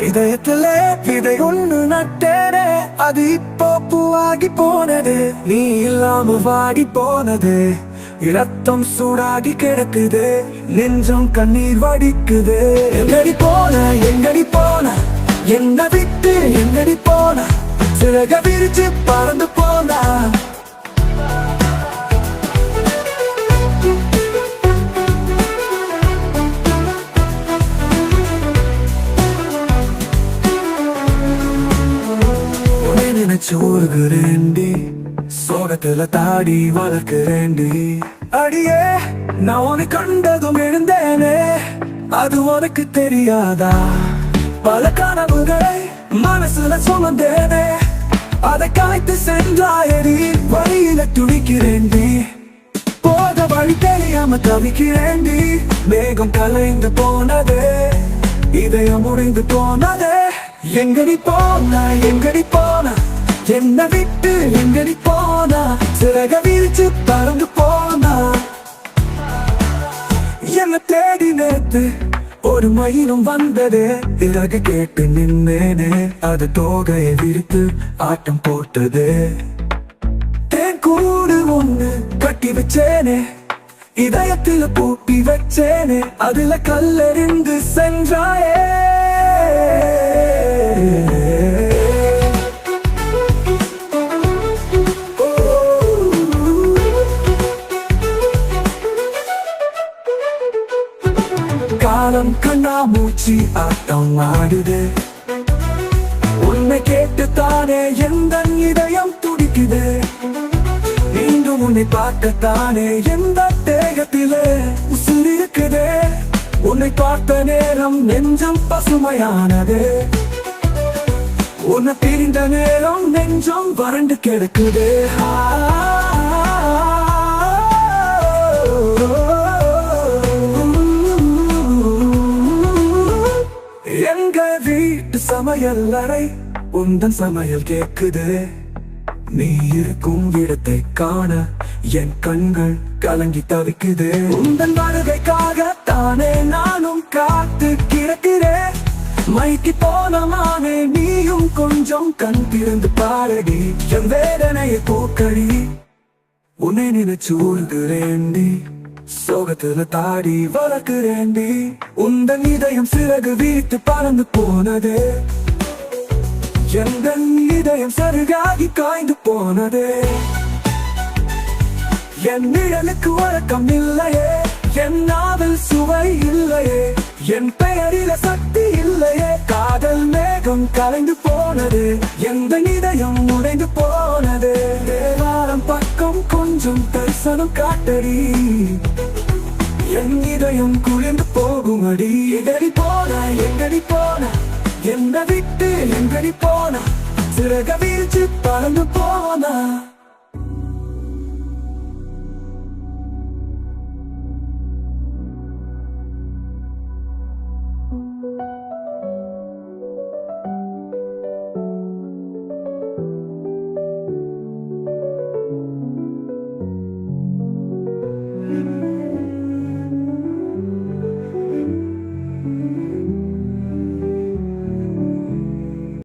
இதயத்திலே விதை ஒண்ணு நட்டேனே, அது இப்போ பூவாகி போனது. நீ இல்லாம வாடி போனது, இரத்தம் சூடாகி கிடக்குது, நெஞ்சம் கண்ணீர் வடிக்குது. எங்கடி போன, எங்கடி போன, என்ன விட்டு எங்கடி போன, சிறக விரிச்சு பறந்து போனா. நினைச்சு ஊருகிறேண்டி, சோகத்துல தாடி வளர்க்கிறேண்டி. அடியே நான் உன்னை கண்டதும் எழுந்தேனே, அது உனக்கு தெரியாதா? பல கனவுகளை மனசுல சுமந்தேனே, அதை கலைத்து சென்றாயடி. வழியில துடிக்கிறேண்டி, போத வழி தெரியாம தவிக்கிறேண்டி. மேகம் கலைந்து போனதே, இதயம் முடிந்து போனதே. எங்கடி போன, எங்கடி போன, என்ன விட்டு எங்கடி போனா, சிறக விரிச்சு பறந்து போனா. என்ன தேடி நேத்து ஒரு மயிலும் வந்ததே, இறகு கேட்டு நின்னேனே, அது தோகையை விரித்து ஆட்டம் போட்டது. தேன் கூடு ஒண்ணு கட்டி வச்சேனே, இதயத்துல பூட்டி வச்சேனே, அதுல கல்லெறிந்து சென்றாயே. காலம் கண்ணா மூச்சி ஆட்டம் ஆடுது, உன்னை கேட்டுத்தானே எந்த இதயம் துடிக்குது. மீண்டும் உன்னை பார்க்கத்தானே எந்த தேகத்திலே உசுர் இருக்குதே. உன்னை பார்த்த நேரம் நெஞ்சம் பசுமையானது, உன்னை பிரிந்த நேரம் நெஞ்சம் வறண்டு கிடக்குது. எங்க வீட்டு சமையல் அறை உந்தன் சமையல் கேக்குது. நீ இருக்கும் இடத்தை காண என் கண்கள் கலங்கி தவிக்குது. உந்தன் வருகைக்காக தானே நானும் காத்து கிடக்கிறேன். மைக்கு போனமானே நீயும் கொஞ்சம் கண் திறந்து பாரடி. என் வேதனையை போக்கடி, உன்னை நினைச்சு ஊழ்கிறேண்டி, சோகத்துல தாடி வளர்க்கிறேண்டி. உந்தன் இதயம் சிறகு வீட்டு பறந்து போனதே, எந்த இதயம் சருகாகி காய்ந்து போனதே. என் நிழலுக்கு வழக்கம் இல்லையே, என் நாவல் சுவை இல்லையே, என் பெயரில சக்தி இல்லையே. காதல் மேகம் கலைந்து போனது, எந்த இதயம் உடைந்து போனது. தேவாரம் பக்கம் கொஞ்சம் தரிசனம் காட்டடி, என் இதயம் குளிர்ந்து போகும் அடி. எங்கடி போன, எங்கடி போன, என்ன விட்டு எங்கடி போன, சிறக வீழ்ச்சி பறந்து போனா.